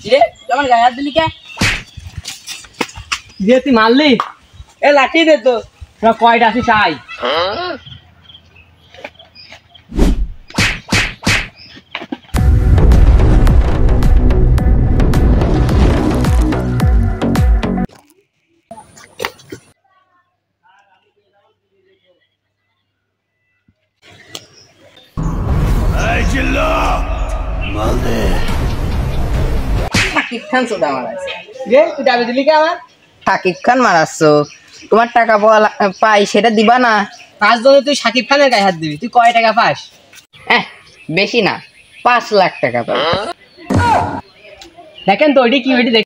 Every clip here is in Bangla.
রে আমার গায়ে হাত দিলি কে? যে তুই মারলি এ লাঠি দে তো কয়টা আছিস চাই শাকিব খান সোদা মারাছে রে তুই ডাবে দিলি কে আমার শাকিব খান মারাচ্ছ তোমার টাকা পাই সেটা দিবা না? 5 জনে তুই শাকিব খানের গায়ে হাত দিবি তুই কয় টাকা পাস? বেশি না 5 লাখ টাকা পাই। দেখেন তো ওইটি কি ওইটি দেখ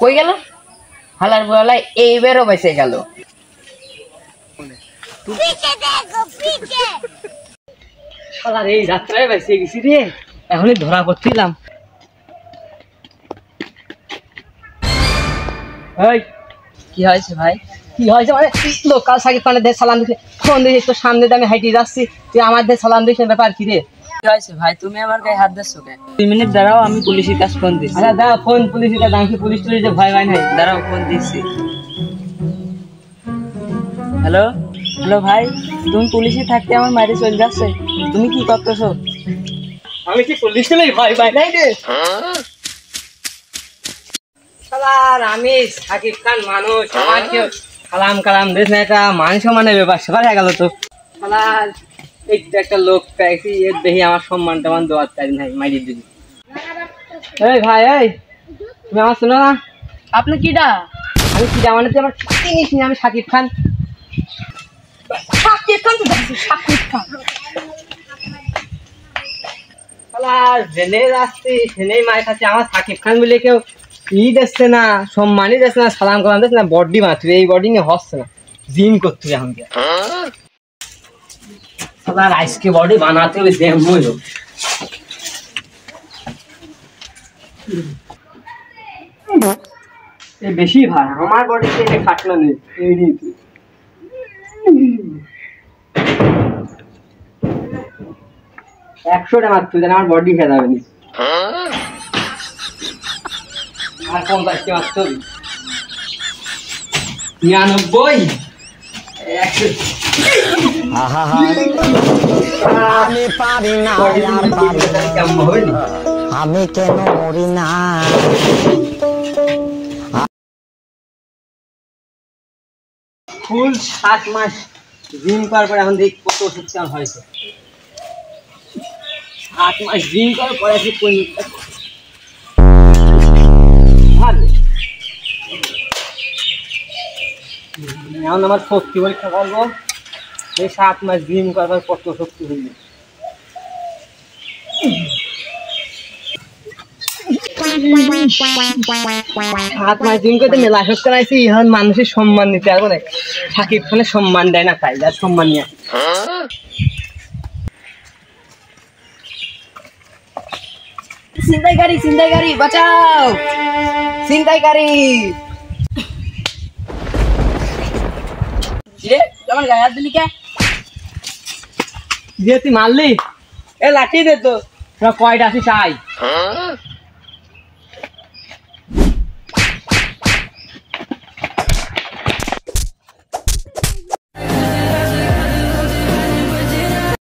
কই গেল হালার বলাই এইবারও বেঁচে গেল। শালার এই যাত্রায় বেঁচে গেছি রে এখনই ধরা পড়ছিলাম। এই কি হয়েছে ভাই? কি হয়েছে মানে লোকাল শাকিব খানের দেশ সালাম দিতে ফোন দিয়েছিস তোর সামনে দিয়ে আমি হাইটে যাচ্ছি তুই আমার দেশ সালাম দিস ব্যাপার কি রে? কি হয়েছে ভাই তুমি আমার গায়ে হাত দিচ্ছ কেন? 2 মিনিট দাঁড়াও আমি পুলিশের কাছে ফোন দিচ্ছি। আচ্ছা দাও ফোন পুলিশের কাছে দাঁড়াচ্ছি পুলিশ টুলিশে ভয় ভয় নাই দাঁড়াও ফোন দিচ্ছি। হ্যালো হ্যালো ভাই তুমি পুলিশে থাকতে আমার মাইরে চলে যাচ্ছে তুমি কি করতেছো? আমি কি পুলিশ টুলিশ ভয় ভয় নাই রে শালার আমি শাকিব খান মানুষ আমার কেউ কালাম কালাম দেশ না এটা মান সম্মানের ব্যাপার সেবার হয়ে গেল তো শালার এই একটা লোক পেয়েছি এর দেখি আমার সম্মান টমান দেওয়ার চাই নাই মাইরি দিদি। এই ভাই এই তুমি আমার শোনো না আপনি কিডা? আমি কি মানে তুই আমার চিনিস নি আমি শাকিব খান। শাকিব খান তো শাকিব খান শালার জেনে যাচ্ছি জেনেই মার খাচ্ছি আমার শাকিব খান বলে কেউ দিচ্ছে না সম্মানই দিচ্ছে না সালাম কালাম দিচ্ছে না বডি মারছে এই বডি নিয়ে হচ্ছে না জিম করতে হবে আমাকে শালার আজকে বডি বানাতে হবে দেম হইলো এই বেশি ভাই আমার বডিতে এটা খাটলো নেই এই দিতে 100 টাকা মারতে জানি আমার বডি খেয়ে যাবে নি আর 50 কে মারতে হবে 99 আমি পারি না আর পারি না আমি কেন মরি না ফুল 7 মাস জিম করার পরে এখন দেখি কত সুস্থ হয়েছে 7 মাস জিম করার পরে আছে কোন ভালো এখন আমার শক্তি পরীক্ষা করবো এই 7 মাস জিম করার কত শক্তি হইল 7 মাস জিম করতে মেলা শক্তি আইছি এখন মানুষের সম্মান দিতে পারবো না শাকিব খানের সম্মান দেয় না তাই যার সম্মান নিয়ে ছিনতাইকারী বাঁচাও ছিনতাইকারী রে আমার গায়ে হাত দিলি কে? যে তুই মারলি এ লাঠি দে তো কয়টা আছিস চাই